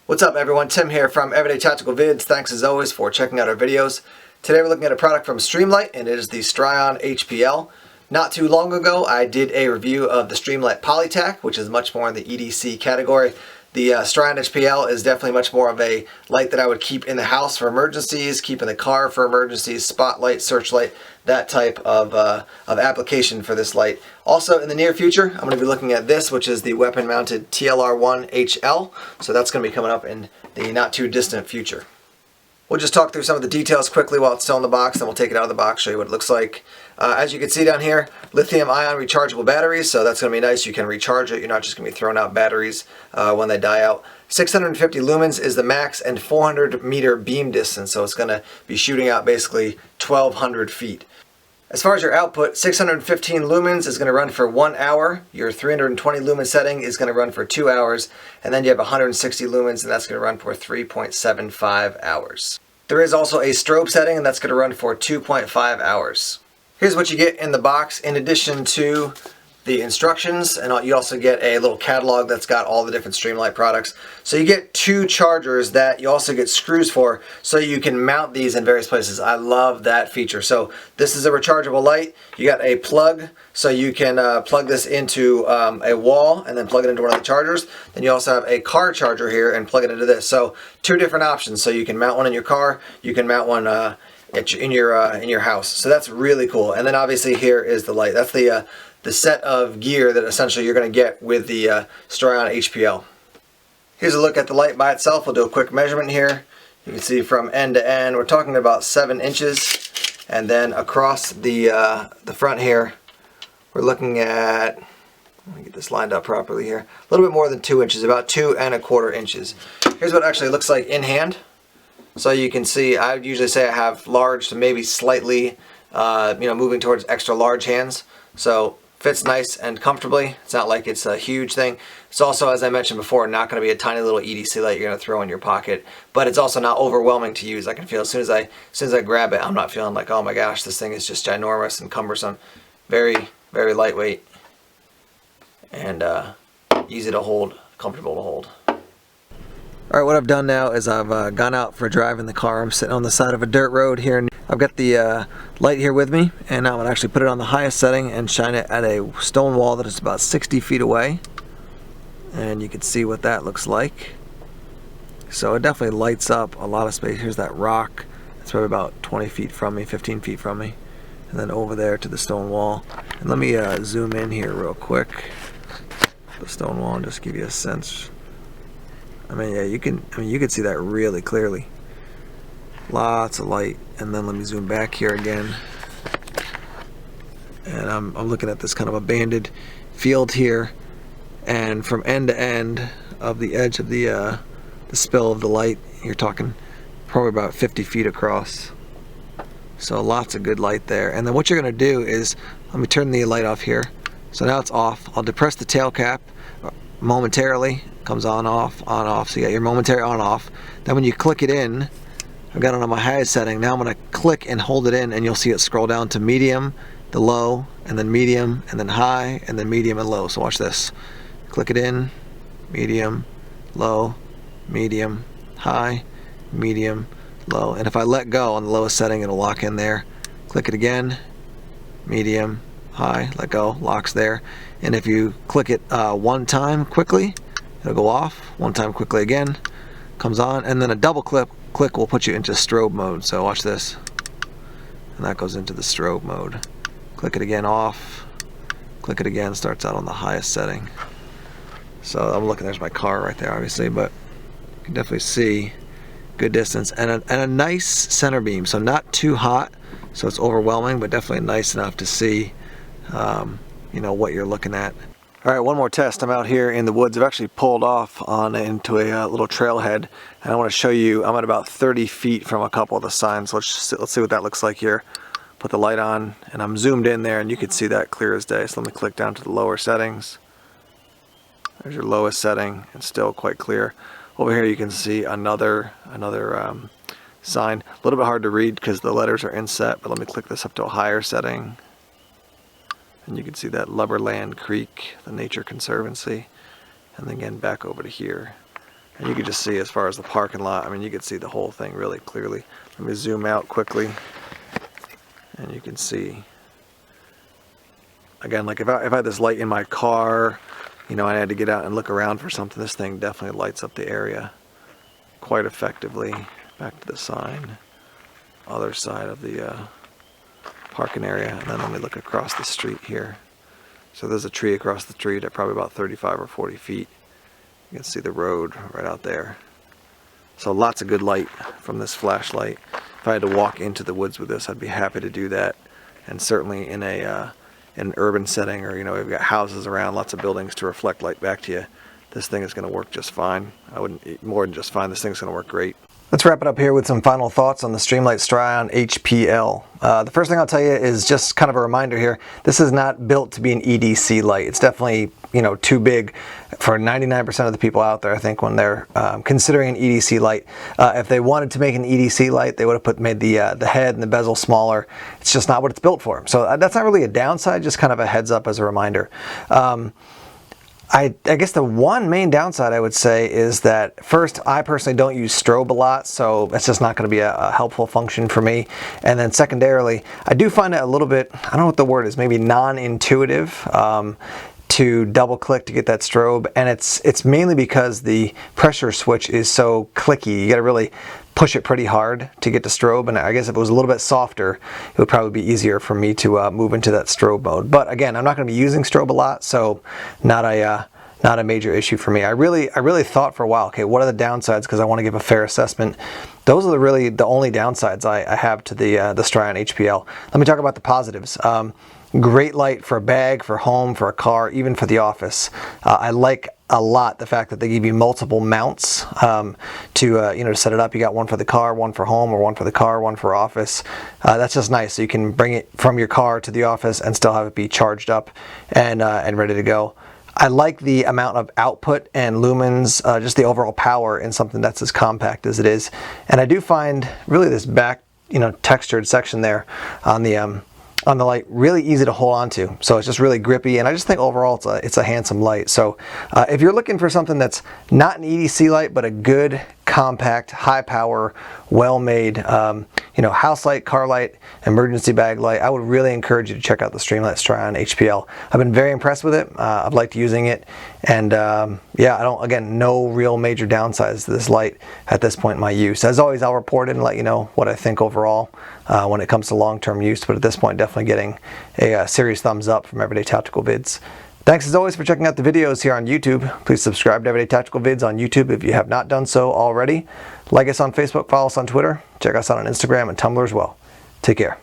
What's up everyone, Tim here from Everyday Tactical Vids. Thanks as always for checking out our videos. Today we're looking at a product from Streamlight, and it is the Strion HPL. Not too long ago I did a review of the Streamlight Polytac, which is much more in the EDC category. The Strion HPL is definitely much more of a light that I would keep in the house for emergencies, keep in the car for emergencies, spotlight, searchlight, that type of application for this light. Also in the near future, I'm going to be looking at this, which is the weapon mounted TLR1 HL. So that's going to be coming up in the not too distant future. We'll just talk through some of the details quickly while it's still in the box, then we'll take it out of the box, show you what it looks like. As you can see down here, lithium-ion rechargeable batteries, so that's going to be nice. You can recharge it. You're not just going to be throwing out batteries when they die out. 650 lumens is the max, and 400 meter beam distance, so it's going to be shooting out basically 1,200 feet. As far as your output, 615 lumens is going to run for 1 hour. Your 320 lumen setting is going to run for 2 hours. And then you have 160 lumens, and that's going to run for 3.75 hours. There is also a strobe setting, and that's going to run for 2.5 hours. Here's what you get in the box in addition to the instructions, and you also get a little catalog that's got all the different Streamlight products. So you get 2 chargers that you also get screws for, so you can mount these in various places. I love that feature. So this is a rechargeable light. You got a plug, so you can plug this into a wall and then plug it into one of the chargers. Then you also have a car charger here and plug it into this. So 2 different options. So you can mount one in your car, you can mount one in your house. So that's really cool. And then obviously here is the light. That's the set of gear that essentially you're going to get with the Strion HPL. Here's a look at the light by itself. We'll do a quick measurement here. You can see from end to end we're talking about 7 inches, and then across the front here we're looking at, let me get this lined up properly here, a little bit more than 2 inches, about 2¼ inches. Here's what it actually looks like in hand. So you can see, I would usually say I have large to maybe slightly moving towards extra large hands. So fits nice and comfortably. It's not like it's a huge thing. It's also, as I mentioned before, not going to be a tiny little EDC light you're going to throw in your pocket, but it's also not overwhelming to use. I can feel as soon as I grab it, I'm not feeling like, oh my gosh, this thing is just ginormous and cumbersome. Very, very lightweight and easy to hold, comfortable to hold. Alright, what I've done now is I've gone out for a drive in the car. I'm sitting on the side of a dirt road here. I've got the light here with me, and I'm going to actually put it on the highest setting and shine it at a stone wall that is about 60 feet away. And you can see what that looks like. So it definitely lights up a lot of space. Here's that rock. It's probably about 20 feet from me, 15 feet from me. And then over there to the stone wall. And let me zoom in here real quick. The stone wall, and just give you a sense. I mean, yeah, you can see that really clearly. Lots of light. And then let me zoom back here again. And I'm looking at this kind of abandoned field here. And from end to end of the edge of the spill of the light, you're talking probably about 50 feet across. So lots of good light there. And then what you're going to do is, let me turn the light off here. So now it's off. I'll depress the tail cap momentarily. Comes on, off, on, off. So you got your momentary on, off. Then when you click it in, I've got it on my highest setting. Now I'm going to click and hold it in, and you'll see it scroll down to medium, the low, and then medium, and then high, and then medium and low. So watch this. Click it in, medium, low, medium, high, medium, low. And if I let go on the lowest setting, it'll lock in there. Click it again, medium, high, let go, locks there. And if you click it one time quickly, it'll go off. One time quickly again, comes on, and then a double click will put you into strobe mode. So watch this, and that goes into the strobe mode. Click it again, off. Click it again, starts out on the highest setting. So I'm looking, there's my car right there obviously, but you can definitely see good distance and a nice center beam. So not too hot, so it's overwhelming, but definitely nice enough to see what you're looking at. Alright, one more test. I'm out here in the woods. I've actually pulled off into a little trailhead, and I want to show you, I'm at about 30 feet from a couple of the signs. Let's see what that looks like here. Put the light on, and I'm zoomed in there, and you can see that clear as day. So let me click down to the lower settings. There's your lowest setting, and still quite clear. Over here you can see another sign. A little bit hard to read because the letters are inset, but let me click this up to a higher setting. And you can see that Lubberland Creek, the Nature Conservancy, and then again back over to here. And you can just see as far as the parking lot, I mean, you can see the whole thing really clearly. Let me zoom out quickly. And you can see, again, like if I had this light in my car, you know, I had to get out and look around for something, this thing definitely lights up the area quite effectively. Back to the sign, other side of the parking area, and then let me look across the street here. So there's a tree across the street at probably about 35 or 40 feet. You can see the road right out there. So lots of good light from this flashlight. If I had to walk into the woods with this, I'd be happy to do that. And certainly in an urban setting, or, you know, we've got houses around, lots of buildings to reflect light back to you, this thing is going to work just fine. I wouldn't, more than just fine, this thing's going to work great. Let's wrap it up here with some final thoughts on the Streamlight Strion HPL. The first thing I'll tell you is just kind of a reminder here. This is not built to be an EDC light. It's definitely, you know, too big for 99% of the people out there, I think, when they're considering an EDC light. If they wanted to make an EDC light, they would have made the head and the bezel smaller. It's just not what it's built for. So that's not really a downside, just kind of a heads up as a reminder. I guess the one main downside I would say is that, first, I personally don't use strobe a lot, so that's just not going to be a helpful function for me. And then secondarily, I do find it a little bit, I don't know what the word is, maybe non-intuitive to double click to get that strobe, and it's mainly because the pressure switch is so clicky. You got to really push it pretty hard to get to strobe, and I guess if it was a little bit softer, it would probably be easier for me to move into that strobe mode. But again, I'm not going to be using strobe a lot, so not a major issue for me. I really thought for a while, okay, what are the downsides, because I want to give a fair assessment. Those are really the only downsides I have to the Strion HPL. Let me talk about the positives. Great light for a bag, for home, for a car, even for the office. I like a lot the fact that they give you multiple mounts to set it up. You got one for the car, one for home, or one for the car, one for office. That's just nice. So you can bring it from your car to the office and still have it be charged up and ready to go. I like the amount of output and lumens, just the overall power in something that's as compact as it is. And I do find really this back, textured section there on the light really easy to hold on to. So it's just really grippy, and I just think overall it's a handsome light. So if you're looking for something that's not an EDC light, but a good, compact, high power, well-made, house light, car light, emergency bag light, I would really encourage you to check out the Streamlight Strion HPL. I've been very impressed with it. I've liked using it, and no real major downsides to this light at this point in my use. As always, I'll report it and let you know what I think overall when it comes to long-term use, but at this point, definitely getting a serious thumbs up from Everyday Tactical Vids. Thanks as always for checking out the videos here on YouTube. Please subscribe to Everyday Tactical Vids on YouTube if you have not done so already. Like us on Facebook, follow us on Twitter, check us out on Instagram and Tumblr as well. Take care.